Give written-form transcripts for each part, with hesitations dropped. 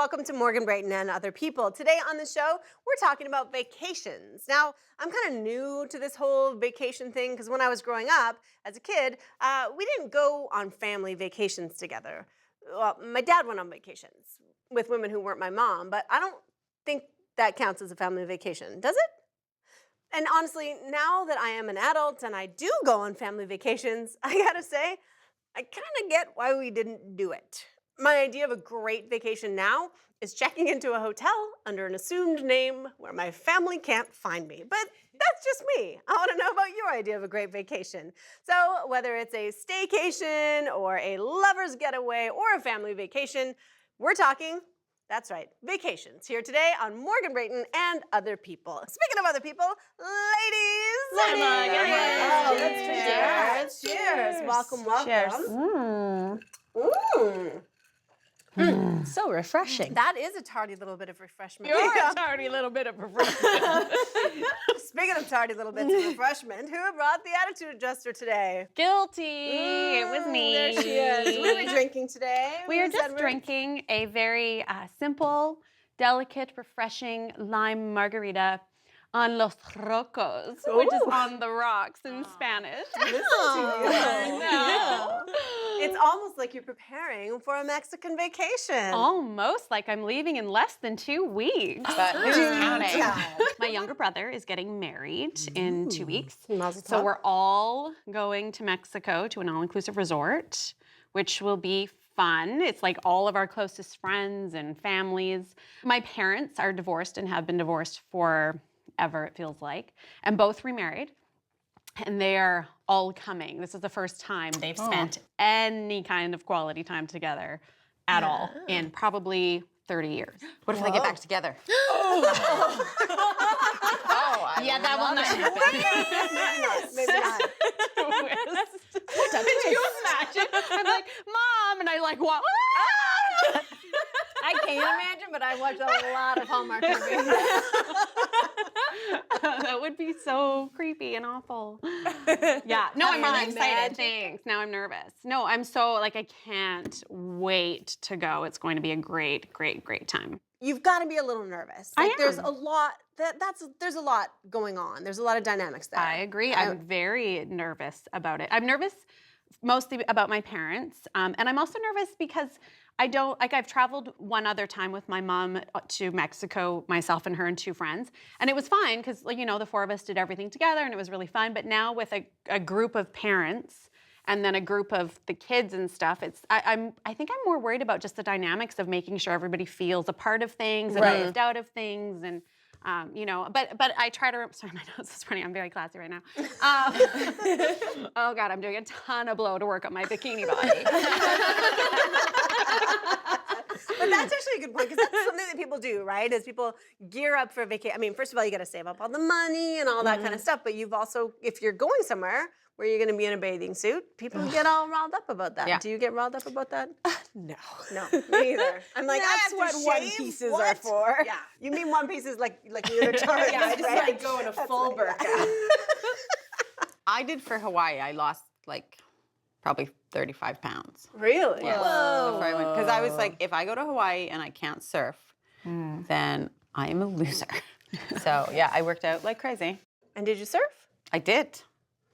welcome to Morgan, Brayton, and Other People. Today on the show, we're talking about vacations. Now, I'm kind of new to this whole vacation thing because when I was growing up as a kid, we didn't go on family vacations together. Well, my dad went on vacations with women who weren't my mom, but I don't think that counts as a family vacation, does it? And honestly, now that I am an adult and I do go on family vacations, I gotta say, I kind of get why we didn't do it. My idea of a great vacation now is checking into a hotel under an assumed name where my family can't find me. But that's just me. I want to know about your idea of a great vacation. So whether it's a staycation or a lover's getaway or a family vacation, we're talking, that's right, vacations, here today on Morgan, Brayton, and Other People. Speaking of other people, ladies! Oh, let's cheers. Cheers. Welcome, welcome. Cheers. So refreshing. That is a tardy little bit of refreshment. You're a tardy little bit of refreshment. Speaking of tardy little bits of refreshment, who brought the attitude adjuster today? Guilty. It was me. There she is. What are we drinking today? We are just drinking a very simple, delicate, refreshing lime margarita on Los Rocos, which is on the rocks in Spanish. Listen to you. No. It's almost like you're preparing for a Mexican vacation. Almost like I'm leaving in less than 2 weeks. But who's counting? My younger brother is getting married in 2 weeks. Mazel So tov. we're all going to Mexico to an all-inclusive resort, which will be fun. It's like all of our closest friends and families. My parents are divorced and have been divorced forever, it feels like, and both remarried. And they are all coming. This is the first time they've spent any kind of quality time together at all in probably 30 years. What if they get back together? Yeah, that will not happen. Maybe not. Could you imagine? I'm like, Mom, and I like walk. I can't imagine, but I watch a lot of Hallmark movies. That would be so creepy and awful. Yeah. No, I'm really excited. Thanks. Now I'm nervous. No, I'm so like I can't wait to go. It's going to be a great, great, great time. You've got to be a little nervous. I There's am. a lot there's a lot going on. There's a lot of dynamics there. I agree. I'm very nervous about it. I'm nervous mostly about my parents, and I'm also nervous because I've traveled one other time with my mom to Mexico, myself and her and 2 friends, and it was fine because, the 4 of us did everything together and it was really fun. But now with a group of parents and then a group of the kids and stuff, I think I'm more worried about just the dynamics of making sure everybody feels a part of things and left out of things and. But I try to. Sorry, my nose is running. I'm very classy right now. Oh God, I'm doing a ton of blow to work on my bikini body. But that's actually a good point, because that's something that people do, right? Is people gear up for a vacation. I mean, first of all, you got to save up all the money and all that kind of stuff. But you've also, if you're going somewhere where you're going to be in a bathing suit, people get all riled up about that. Yeah. Do you get riled up about that? No. No, me either. I'm like, That's I have what to one shave? pieces What? are for. Yeah. You mean one pieces like you're charged? Yeah, I just right? like go in a full burqa. I did for Hawaii. I lost probably 35 pounds. Really? Yeah. Before I went, because I was like, if I go to Hawaii and I can't surf, then I am a loser. So yeah, I worked out like crazy. And did you surf? I did.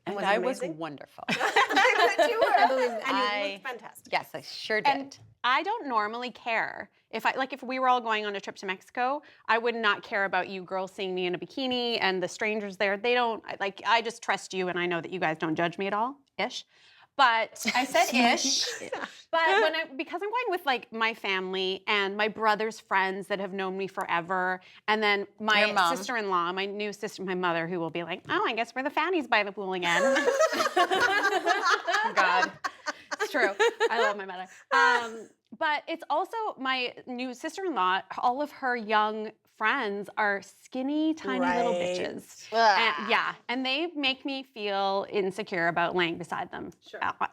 And was it I was amazing? wonderful. I bet you were. I believe And you looked fantastic. Yes, I sure did. And I don't normally care. If we were all going on a trip to Mexico, I would not care about you girls seeing me in a bikini and the strangers there. They don't, I just trust you and I know that you guys don't judge me at all, ish. But I said ish. But because I'm going with my family and my brother's friends that have known me forever, and then my sister-in-law, my new sister, my mother, who will be like, oh, I guess we're the fannies by the pool again. God, it's true. I love my mother. But it's also my new sister-in-law. All of her young friends are skinny, tiny little bitches. And they make me feel insecure about laying beside them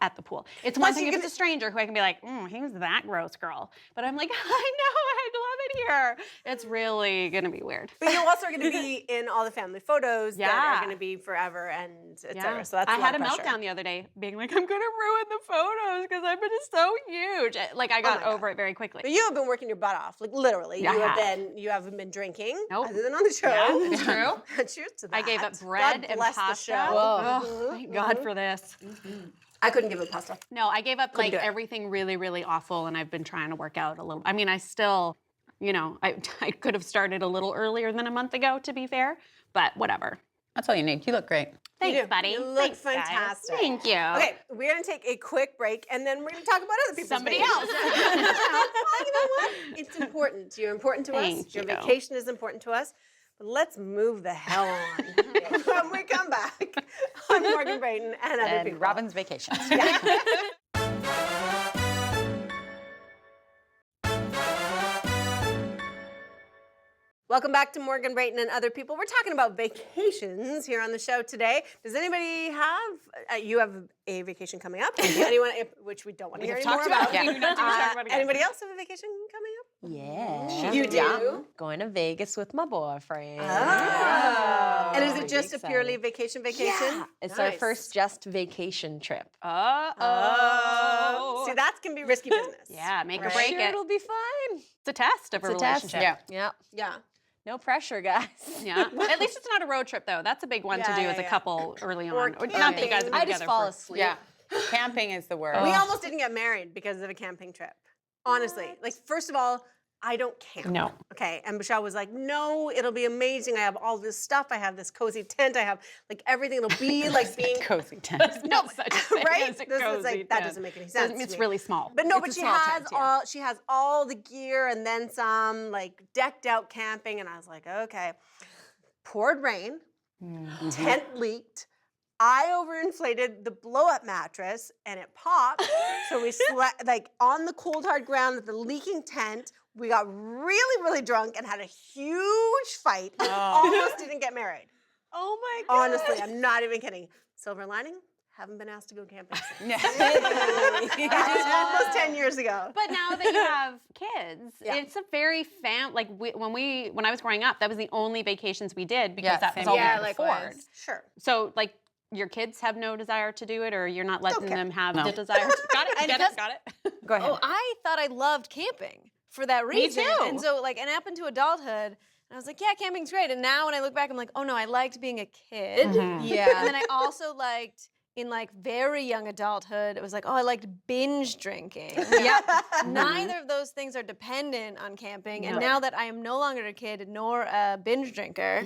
at the pool. It's one thing if it's a stranger who I can be like, who's that gross girl? But I'm like, I know, I'd love in here. It's really gonna be weird. But you also are going to be in all the family photos that are Yeah. going to be forever and et Yeah. cetera. So that's I a lot had a of pressure. meltdown the other day, being like, I'm gonna ruin the photos because I've been so huge. Like I got my God. over it very quickly. But you have been working your butt off, like literally. Yeah, I You haven't been drinking, Nope. other than on the show. Yeah, it's true. Cheers to that. I gave up bread God and bless pasta. the show. Whoa. Oh, thank God for this. I couldn't give up pasta. No, I gave up Couldn't like do it. everything really, really awful, and I've been trying to work out a little. I mean, I still, I could have started a little earlier than a month ago, to be fair, but whatever. That's all you need. You look great. Thanks, do. buddy. You look Thanks, guys. fantastic. Thank you. Okay, we're gonna take a quick break and then we're gonna talk about other people's Somebody vacations. else. Well, you know what? It's important. You're important to us. Thank Your you. vacation is important to us. But let's move the hell on. When we come back, I'm Morgan Brayton and other people. And Robyn's vacation. Welcome back to Morgan Brayton and Other People. We're talking about vacations here on the show today. Does anybody have, you have a vacation coming up? Anyone, which we don't want to hear anymore about. Yeah. We don't talk about it again. Anybody else have a vacation coming up? Yeah. You do? Yeah. Going to Vegas with my boyfriend. Oh. And is it Pretty just a purely excited. vacation? Yeah. It's our Nice. first just vacation trip. Oh. See, that can be risky business. Yeah, make or Right? break Sure, it. it'll be fine. It's a test of a It's a test. relationship. Yeah. Yeah. Yeah. No pressure, guys. Yeah. At least it's not a road trip, though. That's a big one to Yeah, do yeah, as a yeah. couple early Or on. Not that you guys have been I just together fall for- asleep. Yeah. Camping is the word. We almost didn't get married because of a camping trip. Honestly. Like, first of all, I don't camp. No. Okay. And Michelle was like, no, it'll be amazing. I have all this stuff. I have this cozy tent. I have like everything. It'll be like being cozy tent. No, such a thing right? as a This is cozy like that tent. doesn't make any sense. to It's me. really small. But no, It's but a she small has tent, yeah. she has all the gear and then some, like decked out camping. And I was like, okay. Poured rain, tent leaked. I overinflated the blow-up mattress and it popped. So we slept like on the cold hard ground with the leaking tent. We got really, really drunk and had a huge fight. And almost didn't get married. Oh my God. Honestly, I'm not even kidding. Silver lining, haven't been asked to go camping since. Yeah. That was almost 10 years ago. But now that you have kids, Yeah. it's a very when I was growing up, that was the only vacations we did because Yeah, that was same all we here. could afford. Sure. So like your kids have no desire to do it, or you're not letting Okay. them have No. the desire. Got it? And Get just- it? Got it? Go ahead. Oh, I thought I loved camping for that reason. too. And so like, and up into adulthood, I was like, yeah, camping's great. And now when I look back, I'm like, oh no, I liked being a kid. Yeah. And then I also liked in like very young adulthood, it was like, oh, I liked binge drinking. Yep. Neither of those things are dependent on camping. And No. now that I am no longer a kid nor a binge drinker,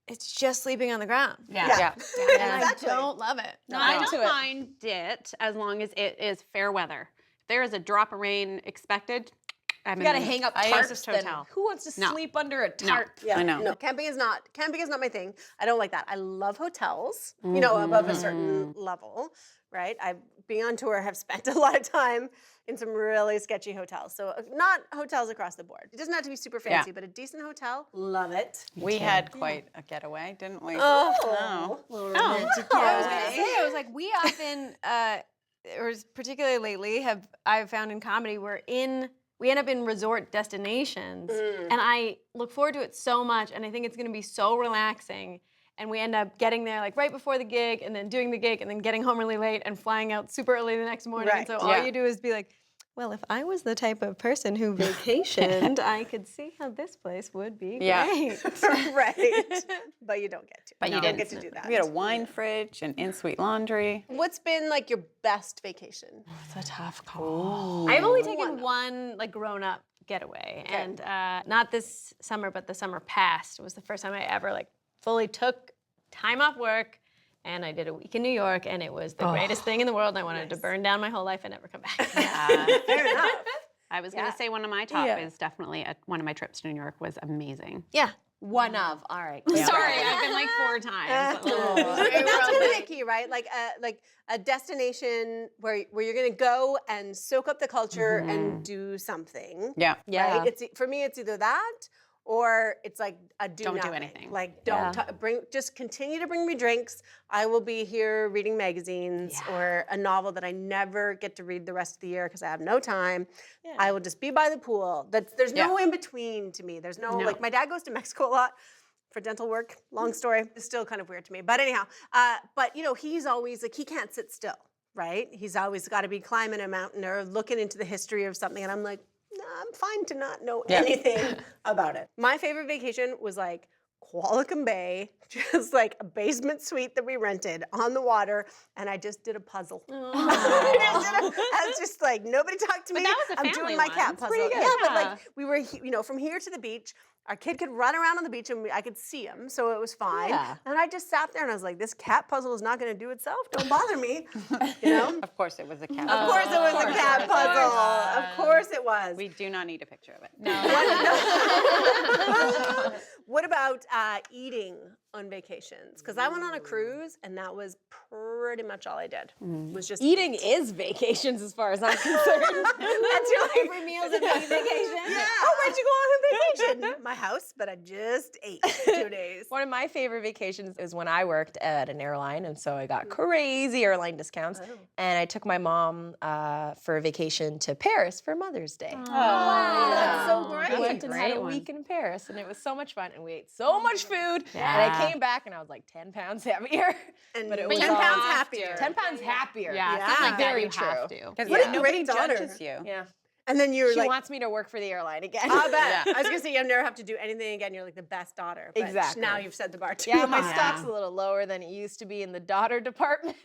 it's just sleeping on the ground. Yeah. Yeah. And Exactly. I don't love it. No, Not I at all. don't mind it as long as it is fair weather. If there is a drop of rain expected, I'm You gotta in the hang up tarpest tarps. Then. hotel. Who wants to No. sleep under a tarp? Yeah, I know. No, camping is not my thing. I don't like that. I love hotels, you know, above a certain level, right? Being on tour, have spent a lot of time in some really sketchy hotels. So not hotels across the board. It doesn't have to be super fancy, but a decent hotel, love it. We had quite a getaway, didn't we? Oh, I was gonna say, I was like, we often, or particularly lately, I've found in comedy, we end up in resort destinations, and I look forward to it so much, and I think it's gonna be so relaxing. And we end up getting there like right before the gig, and then doing the gig, and then getting home really late, and flying out super early the next morning. And Right. so all Yeah. you do is be like, well, if I was the type of person who vacationed, I could see how this place would be Yeah. great. right. But you don't get to. But you don't didn't. get to do that. We had a wine fridge and in-suite laundry. What's been like your best vacation? It's a tough call. I've only taken one like grown-up getaway, and not this summer, but the summer past was the first time I ever like fully took time off work, and I did a week in New York, and it was the greatest thing in the world. And I wanted to burn down my whole life and never come back. Fair enough. I was going to say one of my top is definitely one of my trips to New York was amazing. Yeah. One of. All right. Sorry, I've been like 4 times. And that's gonna be the key, right? Like a destination where you're gonna go and soak up the culture and do something. Yeah. Yeah. Right? For me, it's either that or it's like a Don't do nothing. anything. Like don't just continue to bring me drinks. I will be here reading magazines or a novel that I never get to read the rest of the year because I have no time. I will just be by the pool. There's no in between to me. There's no like my dad goes to Mexico a lot for dental work. Long story. It's still kind of weird to me. But anyhow, but you know, he's always like he can't sit still, right? He's always got to be climbing a mountain or looking into the history of something, and I'm like, no, I'm fine to not know anything about it. My favorite vacation was like Qualicum Bay, just like a basement suite that we rented on the water, and I just did a puzzle. I was just like, nobody talked to me. that was a I'm family doing my one. cat It's puzzle. pretty good. Yeah, but Yeah. like we were, you know, from here to the beach. Our kid could run around on the beach and I could see him, so it was fine. Yeah. And I just sat there and I was like, this cat puzzle is not going to do itself. Don't bother me. You know? Of course it was a cat. Of course it was a cat puzzle. Of course it was. We do not need a picture of it. What about eating on vacations? Because I went on a cruise and that was pretty much all I did. Was just Eating is vacations as far as I'm concerned. That's your Every meal's a big vacation. Yeah. Oh, where'd you go on vacation? My house, but I just ate for 2 days. One of my favorite vacations is when I worked at an airline, and so I got crazy airline discounts. And I took my mom for a vacation to Paris for Mother's Day. Wow, that's so great. We went and had a great one. week in Paris, and it was so much fun, and we ate so much food. And I came back, and I was like 10 pounds heavier. And But it but was 10 all- pounds happier. 10 pounds happier. Yeah, Yeah. something like that Very you have true. to. Because What a nobody great daughter. judges you. Yeah. And then you're She like, wants me to work for the airline again. I bet. I was gonna say you never have to do anything again. You're like the best daughter. But Exactly. now you've set the bar too Yeah, my high. stock's a little lower than it used to be in the daughter department.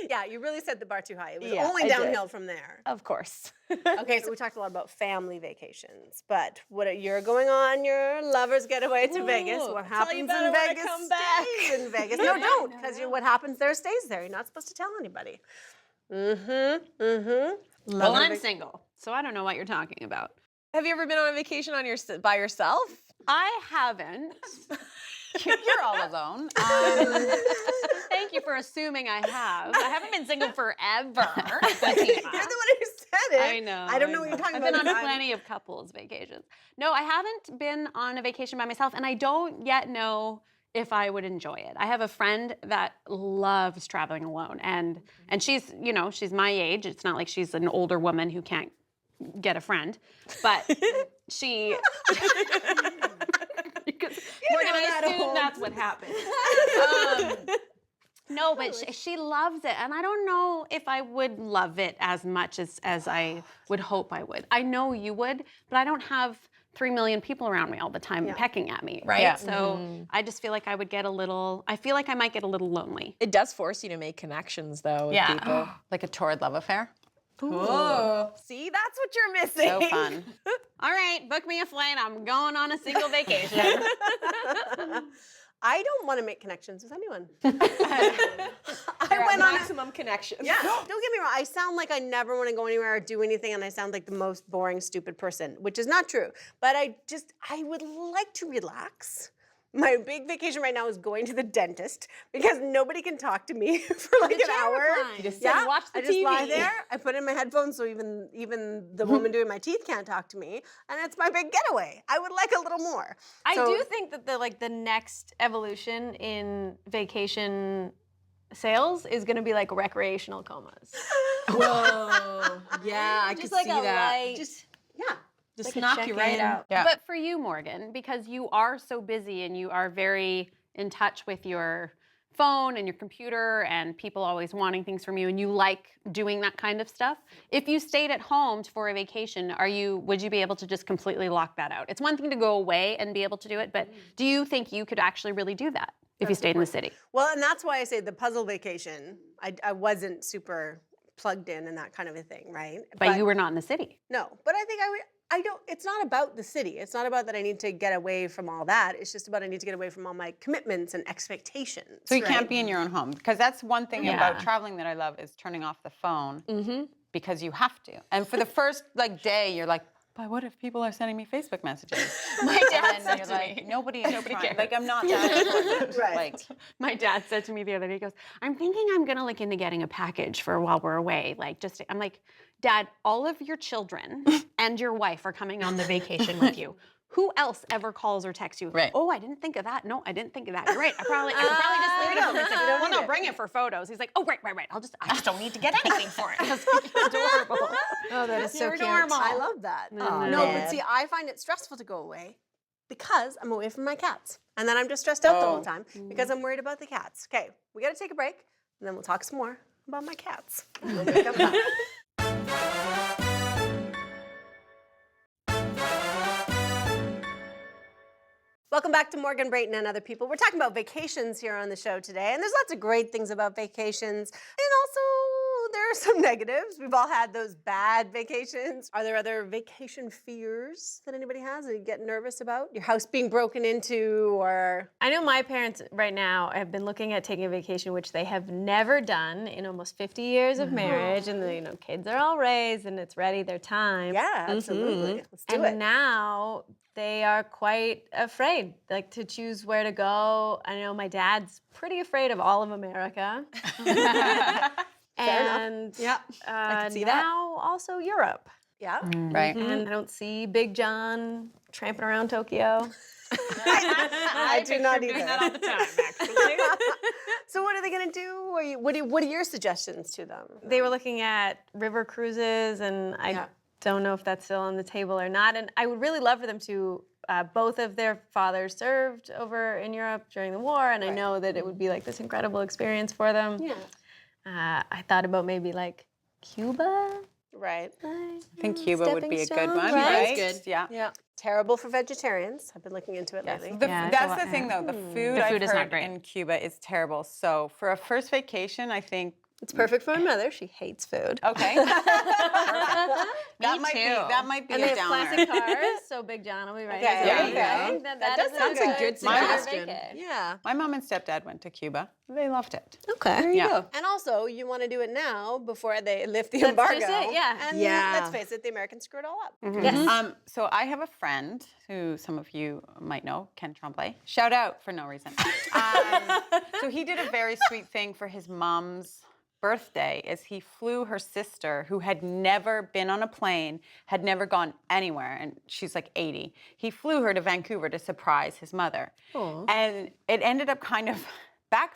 Yeah, you really set the bar too high. It was Yeah, only I did. downhill from there. Of course. Okay, so we talked a lot about family vacations, but you're going on your lover's getaway to Vegas. What tell you happens about in it when I Vegas come back. stays in Vegas. No, don't, because what happens there stays there. You're not supposed to tell anybody. Well, I'm single, so I don't know what you're talking about. Have you ever been on a vacation by yourself? I haven't. You're all alone. Thank you for assuming I have. I haven't been single forever. You're the one who said it. I know. I don't know what you're talking I've about. been on because I'm- plenty of couples vacations. No, I haven't been on a vacation by myself, and I don't yet know if I would enjoy it. I have a friend that loves traveling alone, and she's, you know, she's my age. It's not like she's an older woman who can't get a friend, but she. Because we're gonna assume that's what happened. No, but she loves it, and I don't know if I would love it as much as I would hope I would. I know you would, but I don't have 3 million people around me all the time pecking at me, right? Yeah. So I just feel like I would get a little. I feel like I might get a little lonely. It does force you to make connections, though, with Yeah. people. Like a torrid love affair. Oh, see, that's what you're missing. So fun. All right, book me a flight. I'm going on a single vacation. I don't want to make connections with anyone. I went on maximum connections. Yeah, don't get me wrong. I sound like I never want to go anywhere or do anything, and I sound like the most boring, stupid person, which is not true. But I would like to relax. My big vacation right now is going to the dentist because nobody can talk to me for like an hour. You just sit and watch the I just TV. lie there. I put in my headphones so even the woman doing my teeth can't talk to me, and it's my big getaway. I would like a little more. I So- do think that the next evolution in vacation sales is going to be like recreational comas. Whoa. Yeah, I Just could like see a that. light. Yeah. Just like a knock you right check-in. out. Yeah. But for you, Morgan, because you are so busy and you are very in touch with your phone and your computer and people always wanting things from you and you like doing that kind of stuff. If you stayed at home for a vacation, would you be able to just completely lock that out? It's one thing to go away and be able to do it, but do you think you could actually really do that if you stayed in the city? Well, and that's why I say the puzzle vacation. I wasn't super plugged in and that kind of a thing, right? But you were not in the city. No, but I think I don't, it's not about the city. It's not about that I need to get away from all that. It's just about I need to get away from all my commitments and expectations. So you right? can't be in your own home. Because that's one thing Yeah. about traveling that I love is turning off the phone because you have to. And for the first day, you're like, but what if people are sending me Facebook messages? My dad And said you're to like, me. nobody cares. Like, I'm not that important. Right. Like, My dad said to me the other day, he goes, I'm thinking I'm gonna look into getting a package for while we're away. I'm like, Dad, all of your children and your wife are coming on the vacation with you. who else ever calls or texts you? Right. Oh, I didn't think of that. No, I didn't think of that. You're right. I could probably just leave it for a second. Well, no, bring it for photos. He's like, oh, right. I just don't need to get anything for it. I was like, you're adorable. Oh, that is so You're cute. adorable. I love that. Oh, No, man. but see, I find it stressful to go away because I'm away from my cats. And then I'm just stressed out the whole time because I'm worried about the cats. Okay, we got to take a break, and then we'll talk some more about my cats. When we come back. Welcome back to Morgan, Brayton, and Other People. We're talking about vacations here on the show today, and there's lots of great things about vacations, and also there are some negatives. We've all had those bad vacations. Are there other vacation fears that anybody has that you get nervous about? Your house being broken into, or... I know my parents right now have been looking at taking a vacation, which they have never done in almost 50 years of marriage, and the kids are all raised and it's ready, their time. Yeah, absolutely. Let's do And it. now they are quite afraid, like to choose where to go. I know my dad's pretty afraid of all of America. Fair enough. And Yeah, I can see that. now also Europe. Yeah. Right. And I don't see Big John tramping around Tokyo. I do not either. that all the time, actually. So what are they going to do? What are your suggestions to them? They were looking at river cruises, and I don't know if that's still on the table or not. And I would really love for them to. Both of their fathers served over in Europe during the war, and I know that it would be like this incredible experience for them. Yeah. I thought about maybe like Cuba. Right. I think Cuba would be a good Stepping one, stone, right? right? Good. Yeah. Yeah. Terrible for vegetarians. I've been looking into it lately. That's the thing, though. The food, The I've food is not heard great. in Cuba is terrible. So for a first vacation, I think. It's perfect for my mother. She hates food. Okay. That might be And a they have downer. classic cars, so Big John will be right Okay, there. yeah, You okay. go. That does is sound a good. good suggestion. vacay. Yeah. My mom and stepdad went to Cuba. They loved it. Okay. There you go. And also, you want to do it now before they lift the Let's embargo. face it, yeah. And Yeah. let's face it, the Americans screwed it all up. Yes. So I have a friend who some of you might know, Ken Tremblay. Shout out for no reason. So he did a very sweet thing for his mom's birthday is he flew her sister, who had never been on a plane, had never gone anywhere, and she's like 80. He flew her to Vancouver to surprise his mother. And it ended up kind of not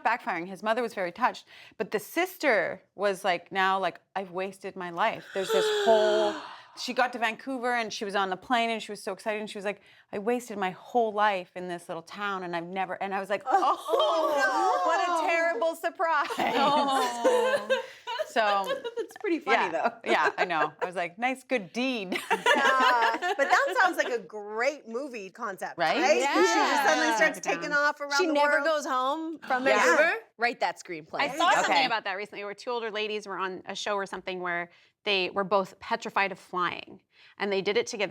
backfiring. His mother was very touched, but the sister was like, now, like, I've wasted my life. There's this whole... She got to Vancouver and she was on the plane and she was so excited and she was like, I wasted my whole life in this little town and I've never, and I was like, oh, what a terrible surprise. So That's pretty funny, though. Yeah, I know. I was like, nice, good deed. But that sounds like a great movie concept, Right? right? Yeah. She just suddenly starts taking off around She the never world. goes home from Yeah. Vancouver. Write that screenplay. I saw something Okay. about that recently where two older ladies were on a show or something where they were both petrified of flying. And they did it together.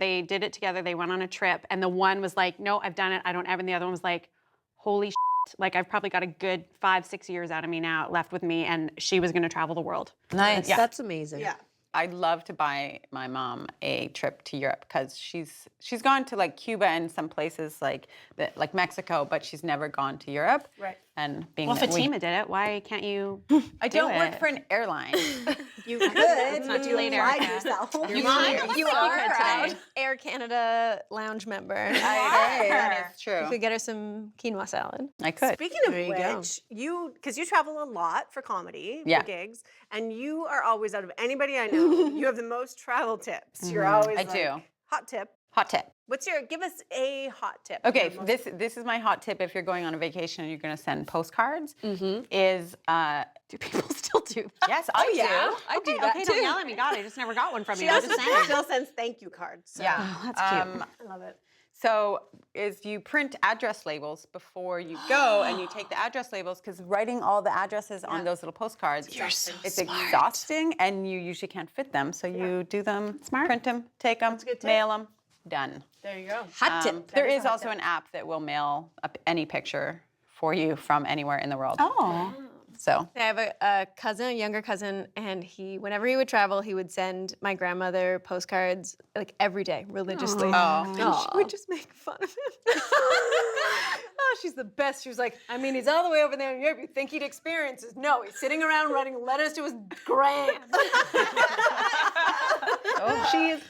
They went on a trip. And the one was like, no, I've done it. I don't ever. And the other one was like, holy shit. Like, I've probably got a good 5-6 years out of me now left with me. And she was going to travel the world. Nice. Yeah. That's amazing. Yeah. I'd love to buy my mom a trip to Europe because she's gone to like Cuba and some places like Mexico, but she's never gone to Europe. Right. And being Well, that Fatima did it. Why can't you? I do don't work it? for an airline. You could, not but too you late, applied Erica. yourself. You are a today. proud Air Canada lounge member. That is true. You could get her some quinoa salad. I could. Speaking of you go. which, because you travel a lot for comedy, Yeah. for gigs, and you are always, out of anybody I know, you have the most travel tips. You're always I like, do. hot tip. Hot tip. Give us a hot tip. Okay, Your most- this is my hot tip if you're going on a vacation and you're going to send postcards. Mm-hmm. Is Do people still do that? yes, I do. I do that Okay, too. don't yell at me. God, I just never got one from you. She I'm also just saying. still sends thank you cards. So Yeah, Oh, that's cute. I love it. So is you print address labels before you go, and you take the address labels because writing all the addresses on those little postcards, it's exhausting, and you usually can't fit them. So you do them, print them, take them, a good tip. mail them, done. There you go. Hot tip. There is also an app that will mail up any picture for you from anywhere in the world. Oh. So I have a cousin, a younger cousin, and whenever he would travel, he would send my grandmother postcards like every day, religiously. Oh. And she would just make fun of him. Oh, she's the best. She was like, I mean, he's all the way over there in Europe. You think he'd experience this? No, he's sitting around writing letters to his grand. she is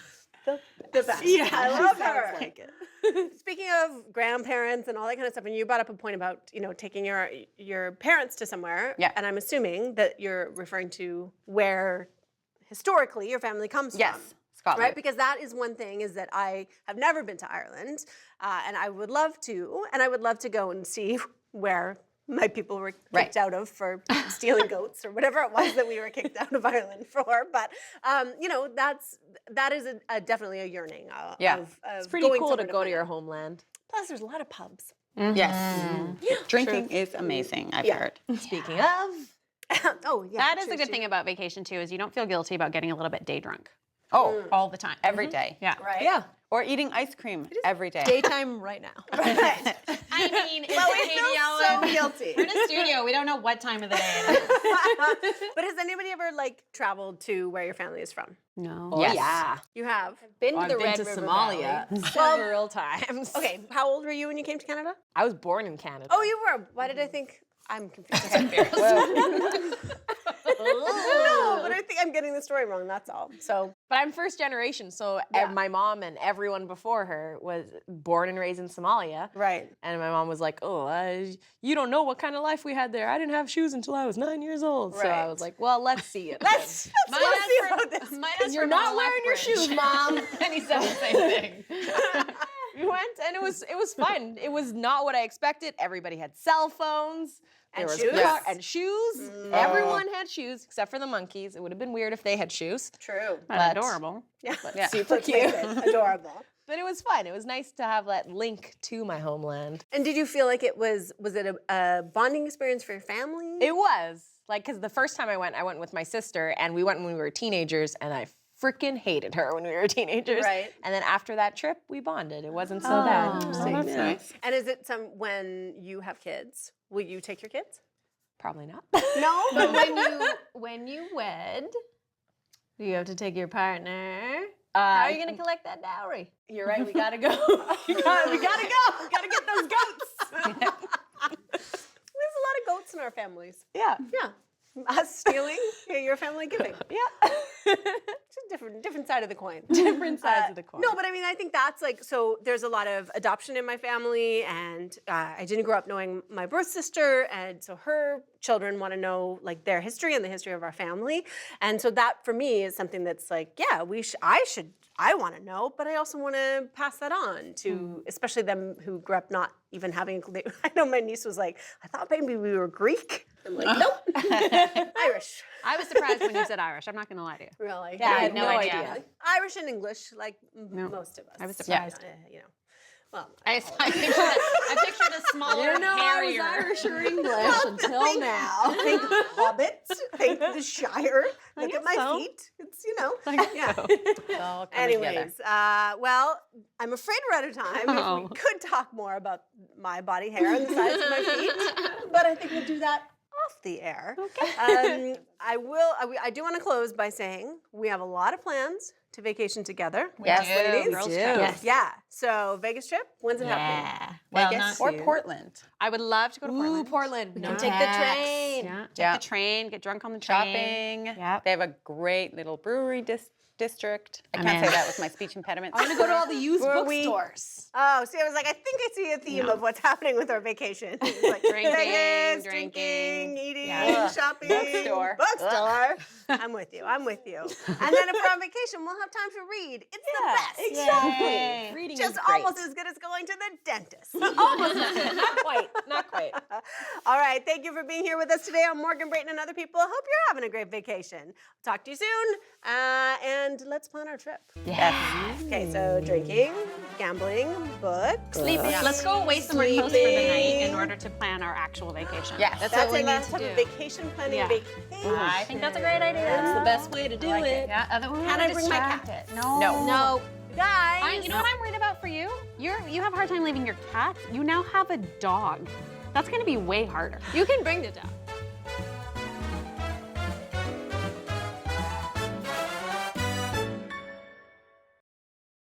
the The best. Yeah, I love she her. sounds like it. Speaking of grandparents and all that kind of stuff, and you brought up a point about taking your parents to somewhere. Yeah. And I'm assuming that you're referring to where historically your family comes from. Yes, Scotland. Right, because that is one thing is that I have never been to Ireland, and I would love to, and I would love to go and see where my people were kicked Right. out of for stealing goats or whatever it was that we were kicked out of Ireland for. But that is definitely a yearning. Yeah. Of It's pretty going cool to somewhere go to find your out. homeland. Plus, there's a lot of pubs. Yes. Drinking is amazing, I've Yeah. heard. Speaking of, Oh yeah, That is a cheers good to thing you. about vacation too, is you don't feel guilty about getting a little bit day drunk Oh, all the time. every day. Yeah. Right. yeah, Or eating ice cream every day. daytime right now. Right. I mean, Well, we feel so guilty. We're in a studio. We don't know what time of the day it is. But has anybody ever traveled to where your family is from? No. Oh, Yes. yeah. You have. Been to I've the been Red to River Somalia. Valley several times. Okay, how old were you when you came to Canada? I was born in Canada. Oh, you were. Why did I think? I'm confused. No, but I think I'm getting the story wrong. That's all. So But I'm first generation, so Yeah. my mom and everyone before her was born and raised in Somalia. right. And my mom was like, you don't know what kind of life we had there. I didn't have shoes until I was 9 years old. So I Right. was like, well, let's see it. Let's then." see about this. You're not wearing your shoes, Mom. And he said the same thing. We went and it was fun. It was not what I expected. Everybody had cell phones. And There was shoes? car- and shoes. Everyone had shoes except for the monkeys. It would have been weird if they had shoes. True. But- Adorable. Yeah. Yeah. Super cute. Adorable. But it was fun. It was nice to have that link to my homeland. And did you feel like it was it a bonding experience for your family? It was. Because the first time I went with my sister, and we went when we were teenagers, and I freaking hated her when we were teenagers. Right. And then after that trip, we bonded. It wasn't so bad. that's nice. And is it when you have kids, will you take your kids? Probably not. No. But when you wed, you have to take your partner. How are you going to collect that dowry? You're right. We gotta go. we gotta go. We gotta get those goats. There's a lot of goats in our families. Yeah. Yeah. Us stealing, your family giving. Yeah. It's a different side of the coin. Different sides of the coin. No, but I mean, I think that's so there's a lot of adoption in my family, and I didn't grow up knowing my birth sister, and so her children want to know their history and the history of our family, and so that for me is something that's yeah, I want to know, but I also want to pass that on to especially them who grew up not even having. I know my niece was like, I thought maybe we were Greek. I'm like, nope, Irish. I was surprised when you said Irish. I'm not going to lie to you. Really? Yeah, I had no idea. Irish and English, like most of us. I was surprised. Well, I pictured a smaller, hairier. or English until now. Think Hobbit, think the Shire. Look at my so. feet. It's yeah. It's all coming together. Anyways, well, I'm afraid we're out of time. Oh. We could talk more about my body hair and the size of my feet, but I think we'll do that off the air. Okay. I do want to close by saying we have a lot of plans to vacation together. Yes, ladies. Girls do. trip. Yes. Yeah. So Vegas trip. When's it happening? Well, Vegas? Or Portland. I would love to go to Ooh, Portland. Portland. We can Nice. take the train. Yeah. Take Yeah. the train, get drunk on the train. Shopping. Yep. They have a great little brewery district. I I'm can't say in. that with my speech impediment. I'm gonna go to all the used Were we- bookstores. Oh, see, I was like, I think I see a theme of what's happening with our vacation. It's like Drinking, Vegas, drinking, eating, yeah. shopping, Bookstore. bookstore. I'm with you. And then if we're on vacation, we'll have time to read. It's the best. Exactly. Reading Just is great. almost as good as going to the dentist. Not quite. Not quite. All right. Thank you for being here with us today on Morgan, Brayton, and Other People. Hope you're having a great vacation. Talk to you soon. And let's plan our trip. Yes. Okay, so drinking, gambling, books. Sleeping. Let's go away somewhere close for the night in order to plan our actual vacation. Yes. That's That's what we it. need Let's to have do. a vacation planning Yeah. vacation. I think that's a great idea. That's the best way to do it. Yeah. Can I bring my cat? No. No. Guys. You know what I'm worried about for you? You have a hard time leaving your cat. You now have a dog. That's going to be way harder. You can bring the dog.